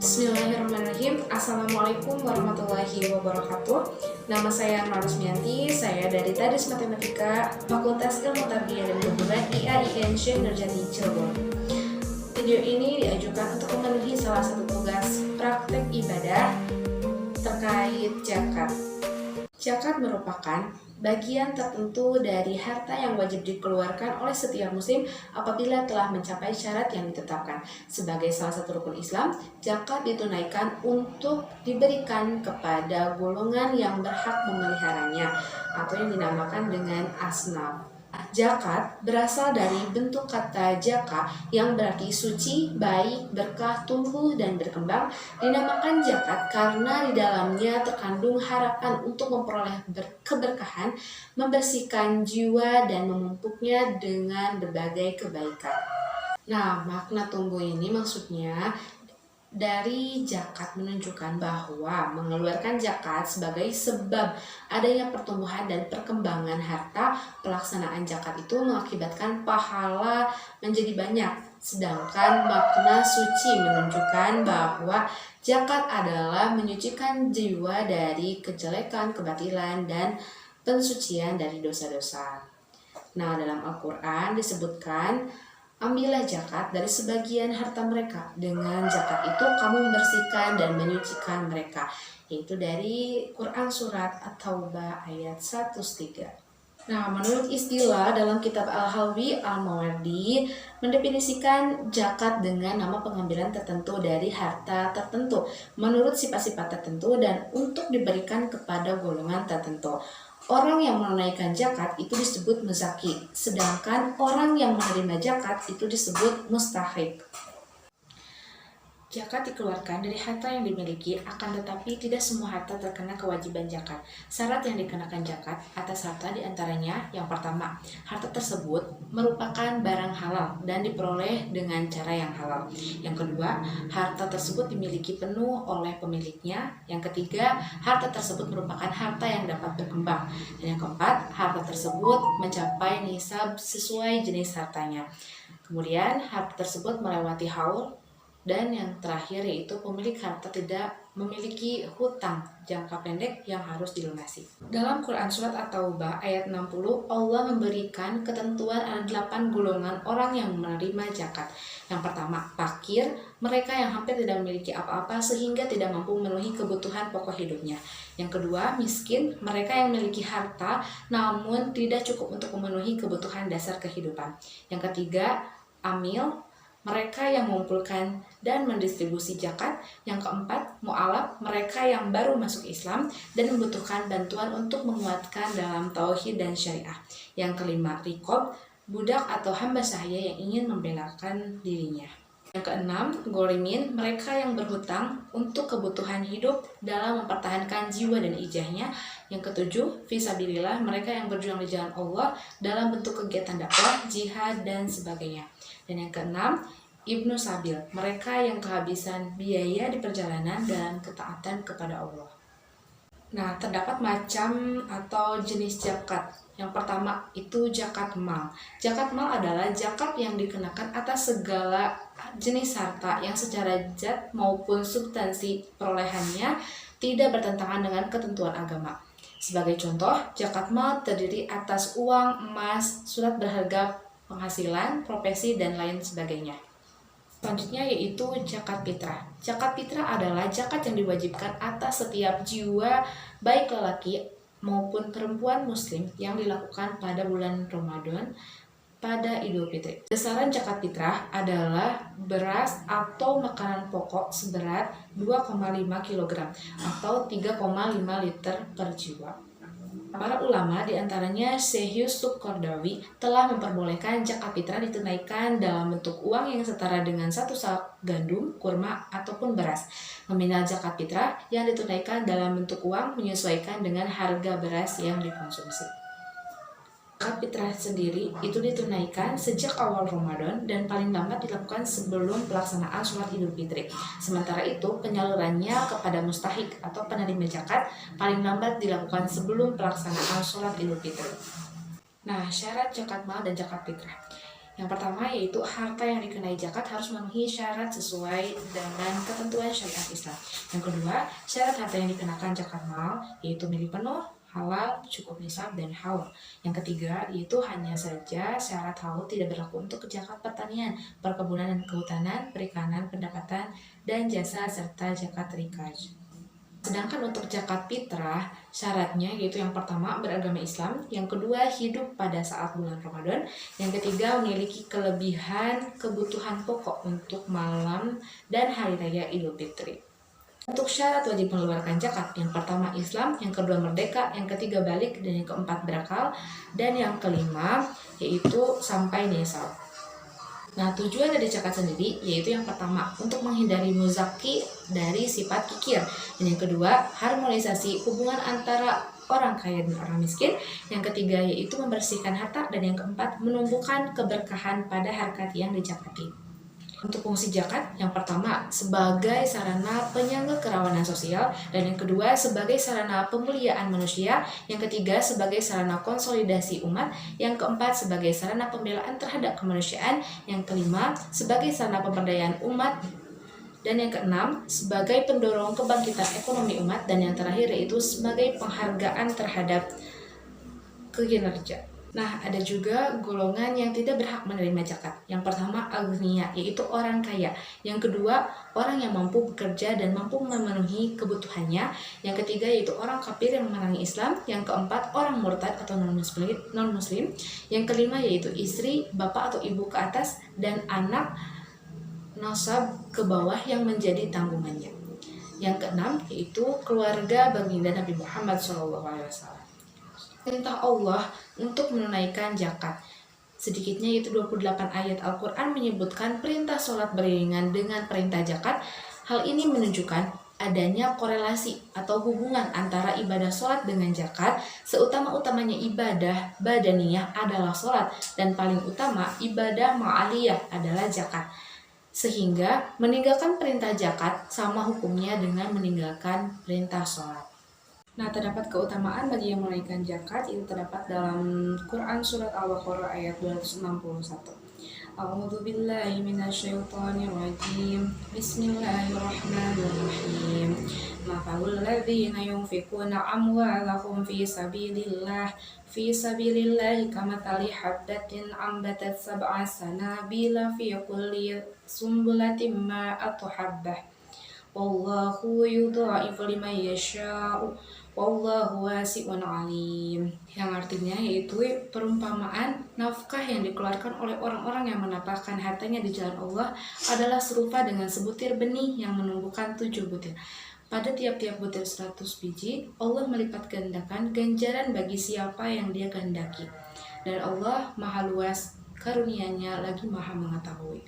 Bismillahirrahmanirrahim. Assalamualaikum warahmatullahi wabarakatuh. Nama saya Nur Rusmianti. Saya dari Tadris Matematika Fakultas Ilmu Tarbiyah dan Gabungan IAIN Nurjati Cirebon. Video ini diajukan untuk memenuhi salah satu tugas praktek ibadah terkait zakat. Zakat merupakan bagian tertentu dari harta yang wajib dikeluarkan oleh setiap muslim apabila telah mencapai syarat yang ditetapkan. Sebagai salah satu rukun Islam, zakat ditunaikan untuk diberikan kepada golongan yang berhak memeliharanya atau yang dinamakan dengan asnaf. Zakat berasal dari bentuk kata jaka yang berarti suci, baik, berkah, tumbuh, dan berkembang. Dinamakan zakat karena di dalamnya terkandung harapan untuk memperoleh keberkahan, membersihkan jiwa, dan memupuknya dengan berbagai kebaikan. Nah, makna tumbuh ini maksudnya dari zakat menunjukkan bahwa mengeluarkan zakat sebagai sebab adanya pertumbuhan dan perkembangan harta. Pelaksanaan zakat itu mengakibatkan pahala menjadi banyak, sedangkan makna suci menunjukkan bahwa zakat adalah menyucikan jiwa dari kejelekan, kebatilan, dan pensucian dari dosa-dosa. Nah, dalam Al-Quran disebutkan, ambillah zakat dari sebagian harta mereka. Dengan zakat itu kamu membersihkan dan menyucikan mereka. Yaitu dari Quran Surat At-Taubah ayat 103. Nah, menurut istilah dalam kitab Al-Halwi Al-Mawardi mendefinisikan zakat dengan nama pengambilan tertentu dari harta tertentu menurut sifat-sifat tertentu dan untuk diberikan kepada golongan tertentu. Orang yang menunaikan zakat itu disebut muzaki, sedangkan orang yang menerima zakat itu disebut mustahik. Zakat dikeluarkan dari harta yang dimiliki, akan tetapi tidak semua harta terkena kewajiban zakat. Syarat yang dikenakan zakat atas harta diantaranya, yang pertama, harta tersebut merupakan barang halal dan diperoleh dengan cara yang halal. Yang kedua, harta tersebut dimiliki penuh oleh pemiliknya. Yang ketiga, harta tersebut merupakan harta yang dapat berkembang. Dan yang keempat, harta tersebut mencapai nisab sesuai jenis hartanya. Kemudian, harta tersebut melewati haul. Dan yang terakhir yaitu pemilik harta tidak memiliki hutang jangka pendek yang harus dilunasi. Dalam Quran Surat At-Taubah ayat 60, Allah memberikan ketentuan ada 8 golongan orang yang menerima zakat. Yang pertama, fakir, mereka yang hampir tidak memiliki apa-apa sehingga tidak mampu memenuhi kebutuhan pokok hidupnya. Yang kedua, miskin, mereka yang memiliki harta namun tidak cukup untuk memenuhi kebutuhan dasar kehidupan. Yang ketiga, amil, mereka yang mengumpulkan dan mendistribusi zakat. Yang keempat, mu'alaf, mereka yang baru masuk Islam dan membutuhkan bantuan untuk menguatkan dalam tauhid dan syariah. Yang kelima, riqab, budak atau hamba sahaya yang ingin membelakan dirinya. Yang keenam, gorimin, mereka yang berhutang untuk kebutuhan hidup dalam mempertahankan jiwa dan ijahnya. Yang ketujuh, fisabilillah, mereka yang berjuang di jalan Allah dalam bentuk kegiatan dakwah, jihad, dan sebagainya. Dan yang keenam, ibnu sabil, mereka yang kehabisan biaya di perjalanan dan ketaatan kepada Allah. Nah, terdapat macam atau jenis zakat. Yang pertama itu zakat mal. Zakat mal adalah zakat yang dikenakan atas segala jenis harta yang secara zat maupun substansi perolehannya tidak bertentangan dengan ketentuan agama. Sebagai contoh, zakat mal terdiri atas uang, emas, surat berharga, penghasilan, profesi, dan lain sebagainya. Selanjutnya yaitu zakat fitrah. Zakat fitrah adalah zakat yang diwajibkan atas setiap jiwa baik lelaki maupun perempuan muslim yang dilakukan pada bulan Ramadan pada Idul Fitri. Besaran zakat fitrah adalah beras atau makanan pokok seberat 2,5 kg atau 3,5 liter per jiwa. Para ulama diantaranya Syekh Yusuf Qaradawi telah memperbolehkan zakat fitrah ditunaikan dalam bentuk uang yang setara dengan 1 sak gandum, kurma, ataupun beras. Nominal zakat fitrah yang ditunaikan dalam bentuk uang menyesuaikan dengan harga beras yang dikonsumsi. Zakat fitrah sendiri itu ditunaikan sejak awal Ramadan dan paling lambat dilakukan sebelum pelaksanaan sholat Idul Fitri. Sementara itu, penyalurannya kepada mustahik atau penerima zakat paling lambat dilakukan sebelum pelaksanaan sholat Idul Fitri. Nah, syarat zakat mal dan zakat fitrah. Yang pertama yaitu harta yang dikenai zakat harus memenuhi syarat sesuai dengan ketentuan syariat Islam. Yang kedua, syarat harta yang dikenakan zakat mal yaitu milik penuh, halal, cukup nisab, dan haul. Yang ketiga yaitu hanya saja syarat haul tidak berlaku untuk zakat pertanian, perkebunan dan kehutanan, perikanan, pendapatan, dan jasa serta zakat rikaz. Sedangkan untuk zakat fitrah, syaratnya yaitu yang pertama beragama Islam, yang kedua hidup pada saat bulan Ramadan, yang ketiga memiliki kelebihan kebutuhan pokok untuk malam dan hari raya Idul Fitri. Untuk syarat wajib mengeluarkan zakat, yang pertama Islam, yang kedua merdeka, yang ketiga balik, dan yang keempat berakal, dan yang kelima yaitu sampai nisab. Nah, tujuan dari zakat sendiri yaitu yang pertama untuk menghindari muzaki dari sifat kikir, dan yang kedua harmonisasi hubungan antara orang kaya dan orang miskin, yang ketiga yaitu membersihkan harta, dan yang keempat menumbuhkan keberkahan pada harkat yang dizakati. Untuk fungsi zakat, yang pertama sebagai sarana penyangga kerawanan sosial, dan yang kedua sebagai sarana pemuliaan manusia, yang ketiga sebagai sarana konsolidasi umat, yang keempat sebagai sarana pembelaan terhadap kemanusiaan, yang kelima sebagai sarana pemberdayaan umat, dan yang keenam sebagai pendorong kebangkitan ekonomi umat, dan yang terakhir yaitu sebagai penghargaan terhadap kinerja. Nah, ada juga golongan yang tidak berhak menerima zakat. Yang pertama, agniya, yaitu orang kaya. Yang kedua, orang yang mampu bekerja dan mampu memenuhi kebutuhannya. Yang ketiga, yaitu orang kafir yang memerangi Islam. Yang keempat, orang murtad atau non-muslim. Yang kelima, yaitu istri, bapak atau ibu ke atas, dan anak nasab ke bawah yang menjadi tanggungannya. Yang keenam, yaitu keluarga baginda Nabi Muhammad SAW. Perintah Allah untuk menunaikan zakat. Sedikitnya yaitu 28 ayat Al-Quran menyebutkan perintah sholat beriringan dengan perintah zakat. Hal ini menunjukkan adanya korelasi atau hubungan antara ibadah sholat dengan zakat. Seutama-utamanya ibadah badaniyah adalah sholat, dan paling utama ibadah ma'aliyah adalah zakat. Sehingga meninggalkan perintah zakat sama hukumnya dengan meninggalkan perintah sholat. Nah, terdapat keutamaan bagi yang menunaikan zakat itu terdapat dalam Quran surat Al-Baqarah ayat 261. A'udzu billahi minasyaitonir rajim. Bismillahirrahmanirrahim. Mafalul ladzina yunfikuna amwalahum fi sabilillah kamathali habbatin ambatat sab'a sanabila fi kulli sumbulatin ma'atu habbah. Wallahu yudha'ifu liman yasha'u wallahu wasi'un alim. Yang artinya yaitu perumpamaan nafkah yang dikeluarkan oleh orang-orang yang menapakkan hartanya di jalan Allah adalah serupa dengan sebutir benih yang menumbuhkan 7 butir. Pada tiap-tiap butir 100 biji, Allah melipat gandakan ganjaran bagi siapa yang Dia kehendaki. Dan Allah Maha Luas karunia-Nya lagi Maha Mengetahui.